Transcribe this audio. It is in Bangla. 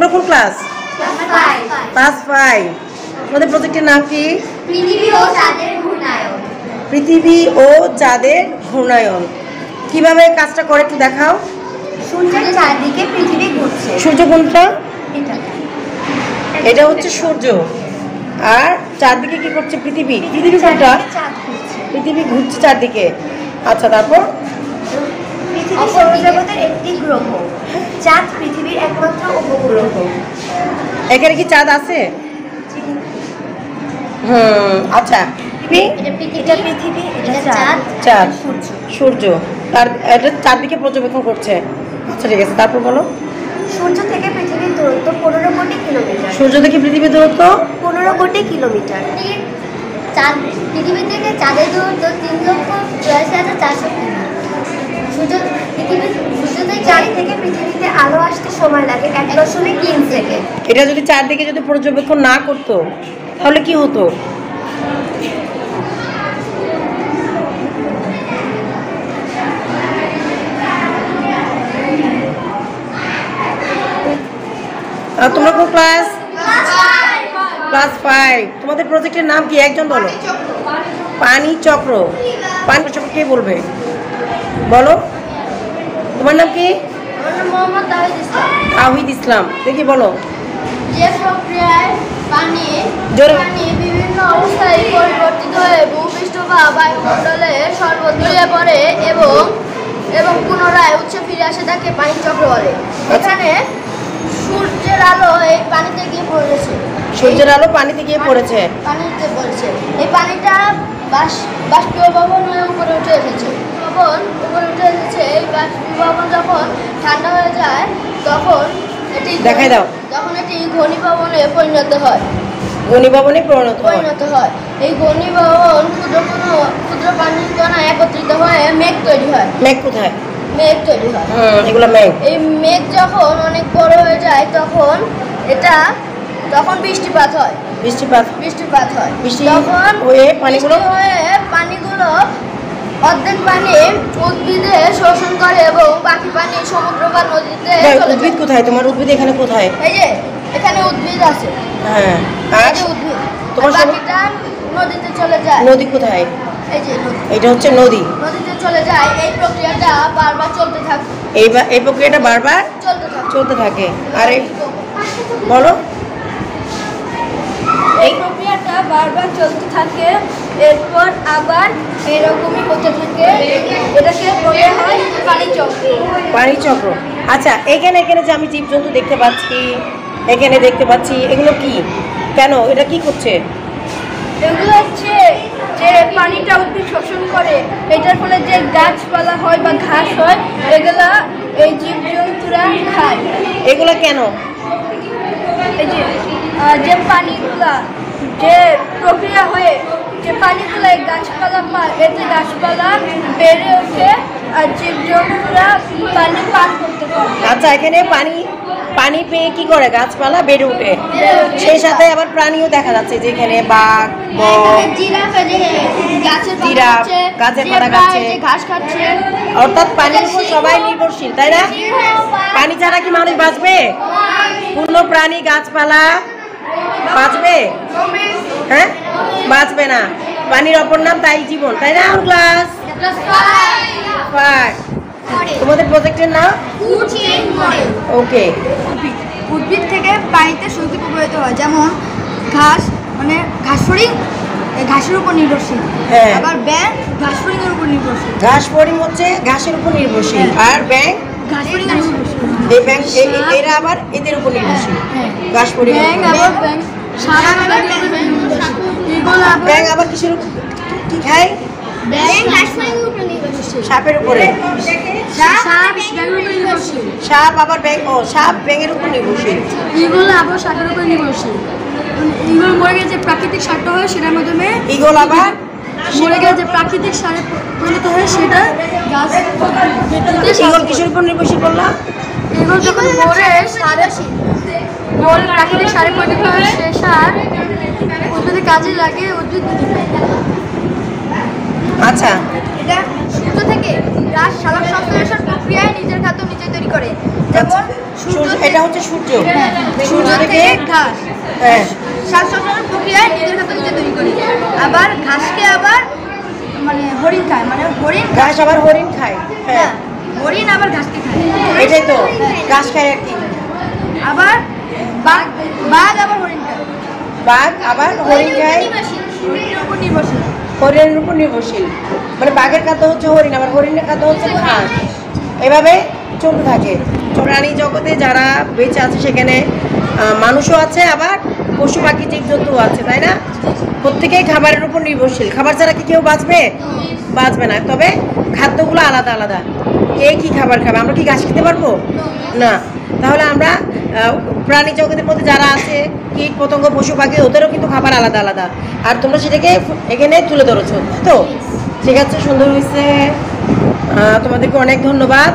তোমরা কোন ক্লাস? ক্লাস 5। তোমাদের প্রজেক্টের নাম কি? পৃথিবী ও চাঁদের ঘূর্ণায়ন। পৃথিবী ও চাঁদের ঘূর্ণায়ন। কিভাবে কাজটা করে একটু দেখাও। সূর্যের চারদিকে পৃথিবী ঘুরছে। সূর্য কোনটা? এটা হচ্ছে সূর্য, আর চারদিকে কি করছে? পৃথিবী। পৃথিবী কোনটা? পৃথিবী ঘুরছে চারদিকে। আচ্ছা, তারপর পৃথিবী সৌরজগতের একটি গ্রহ। চাঁদ পৃথিবীর একমাত্র উপগ্রহ। এখানে কি চাঁদ আছে? আচ্ছা, এটা পৃথিবী, এটা চাঁদ, চাঁদ, সূর্য তার এটা চারদিকে পর্যবেক্ষণ করছে। আচ্ছা, ঠিক আছে, তারপর বলো। সূর্য থেকে পৃথিবীর দূরত্ব 15 কোটি কিলোমিটার। সূর্য থেকে পৃথিবীর দূরত্ব 15 কোটি কিলোমিটার। চাঁদ পৃথিবী থেকে চাঁদের দূরত্ব 3,84,400 কিমি। সূর্য থেকে চাঁদ থেকে পৃথিবীতে আলো আসতে সময় লাগে 1.3 সেকেন্ড। এটা যদি চারদিকে যদি পর্যবেক্ষণ না করতো তাহলে কি হতো? তোমরা কোন ক্লাস? ক্লাস 5। তোমাদের প্রজেক্টের নাম কি? একজন বলো। পানি চক্র। পানি চক্র কে বলবে? বলো, তোমার নাম কি? তাওহিদ ইসলাম। দেখি বলো। যে প্রক্রিয়ায় পানি বিভিন্ন অবস্থায় পরিবর্তিত হয়ে ভূপৃষ্ঠ বা বায়ুমণ্ডলে সর্বত্র পড়ে এবং পুনরায় উৎসে ফিরে আসে তাকে পানি চক্র বলে। এখানে সূর্যের আলো এই পানিতে গিয়ে পড়েছে। সূর্যের আলো পানিতে গিয়ে পড়েছে। পানিতে পড়েছে। এই পানিটা বাষ্পীভবন হয়ে উপরে উঠে এসেছে। এই বাষ্পীভবন যখন ঠান্ডা হয়ে যায় তখন এটি দেখাই দাও। তখন এটি ঘনীভবনে পরিণত হয়। ঘনীভবনে পরিণত হয়। এই ঘনীভবন ক্ষুদ্র পানির কণা একত্রিত হয়ে মেঘ তৈরি হয়। মেঘ কোথায়? মেঘ তৈরি হয়। এগুলো মেঘ। এই মেঘ যখন অনেক বড় হয়ে যায় তখন বৃষ্টিপাত হয়। তখন পানিগুলো অর্ধেক পানি উদ্ভিদে শোষণ করে এবং বাকি পানি সমুদ্র বা নদীতে চলে যায়। উদ্ভিদ কোথায়? তোমার উদ্ভিদ এখানে কোথায়? এই যে এখানে উদ্ভিদ আছে। হ্যাঁ, এই যে উদ্ভিদ। তোমার বাকিটা নদীতে চলে যায়। নদী কোথায়? এই যে এটা হচ্ছে নদী। নদীতে চলে যায়। এই প্রক্রিয়াটা বারবার চলতে থাকে। এই প্রক্রিয়াটা বারবার চলতে থাকে। আর বলো। এই প্রক্রিয়াটা বারবার চলতে থাকে, এরপর আবার এরকমই হতে থাকে। এটাকে বলা হয় পানি চক্র। পানি চক্র। আচ্ছা, এখানে যে আমি জীবজন্তু দেখতে পাচ্ছি, এগুলো কি? কেন এটা কি করছে? এগুলো হচ্ছে যে পানিটা উদ্ভিদ শোষণ করে, এটার ফলে যে গাছপালা হয় বা ঘাস হয় এগুলা এই জীবজন্তুরা খায়। এগুলো কেন? এই যে পানিগুলা যে প্রক্রিয়া হয়ে যে পানিগুলা এই গাছপালা পায়, এতে গাছপালা বেড়ে ওঠে আর জীবজন্তুরা পানি পান করতে পারে। আচ্ছা, এখানে পানি পেয়ে কি করে? গাছপালা বেড়ে ওঠে। সেই সাথে আবার প্রাণীও দেখা যাচ্ছে, যেখানে বাঘ, গাছের পাতা খাচ্ছে, ঘাস খাচ্ছে। অর্থাৎ পানির উপর সবাই নির্ভরশীল, তাই না? পানি ছাড়া কি মানুষ বাঁচবে? কোনো প্রাণী গাছপালা বাঁচবে? হ্যাঁ, বাঁচবে না। পানির অপর নাম তাই জীবন, তাই না? ক্লাস 5। তোমাদের প্রজেক্টের নাম? ওকে। উদ্ভিদ থেকে পানিতে শক্তি প্রবাহিত হয়, যেমন ঘাস, মানে ঘাসফড়িং ঘাসের উপর নির্ভরশীল। হ্যাঁ। আবার ব্যাঙ ঘাসফড়িং এর উপর নির্ভরশীল। ঘাসফড়িং হচ্ছে ঘাসের উপর নির্ভরশীল, আর ব্যাঙ ঘাসফড়িং এর উপর নির্ভরশীল। এই ব্যাঙ এরা আবার এদের উপর নির্ভরশীল। ঘাসফড়িং। ব্যাঙ আবার কিসের উপর কি খায়? সাপের উপরে। সাপ আবার সাপ ব্যাঙের উপর নির্ভরশীল। ঈগল আবার সাপের উপর নির্ভরশীল। ঈগল মরে গেলে যে প্রাকৃতিক সারটা হয় সেটার মাধ্যমে, ঈগল আবার মরে গেলে যে প্রাকৃতিক সারে পরিণত হয় সেটা গাছ। ঈগল কিসের উপর নির্ভরশীল বললাম? ঈগল যখন মরে প্রাকৃতিক সারে পরিণত হয়, সে সার উদ্ভিদের কাজে লাগে, উদ্ভিদ। আচ্ছা, এটা সূর্য থেকে গাছ সালোক সংশ্লেষণ প্রক্রিয়ায় নিজের খাদ্য নিজে তৈরি করে, যেমন সূর্য, এটা হচ্ছে সূর্য। হ্যাঁ, সূর্য সূর্য থেকে থেকে ঘাস হ্যাঁ শ্বাস প্রশ্বাসের প্রক্রিয়ায় নিজের খাদ্য নিজে তৈরি করে। আবার ঘাসকে আবার মানে হরিণ খায়, মানে হরিণ ঘাস আবার হরিণ খায়। হ্যাঁ হরিণ আবার ঘাসকে খায়। এটাই তো, ঘাস খায় আর কি। আবার বাঘ বাঘ আবার হরিণ খায়। বাঘ আবার হরিণ খায়, হরিণের উপর নির্ভরশীল। হরিণের উপর নির্ভরশীল। মানে বাঘের খাদ্য হচ্ছে হরিণ, আবার হরিণের খাদ্য হচ্ছে ঘাস। এভাবে চলতে থাকে। প্রাণী জগতে যারা বেঁচে আছে সেখানে মানুষও আছে, আবার পশু পাখি জীবজন্তুও আছে, তাই না? প্রত্যেকেই খাবারের উপর নির্ভরশীল। খাবার ছাড়া কি কেউ বাঁচবে? বাঁচবে না। তবে খাদ্যগুলো আলাদা আলাদা। কে কী খাবার খাবে? আমরা কি ঘাস খেতে পারবো না? তাহলে আমরা প্রাণী জগতের মধ্যে যারা আছে, কীট পতঙ্গ পশু পাখি, ওদেরও কিন্তু খাবার আলাদা আলাদা। আর তোমরা সেটাকে এখানে তুলে ধরেছো, তো ঠিক আছে, সুন্দর হয়েছে। তোমাদেরকে অনেক ধন্যবাদ।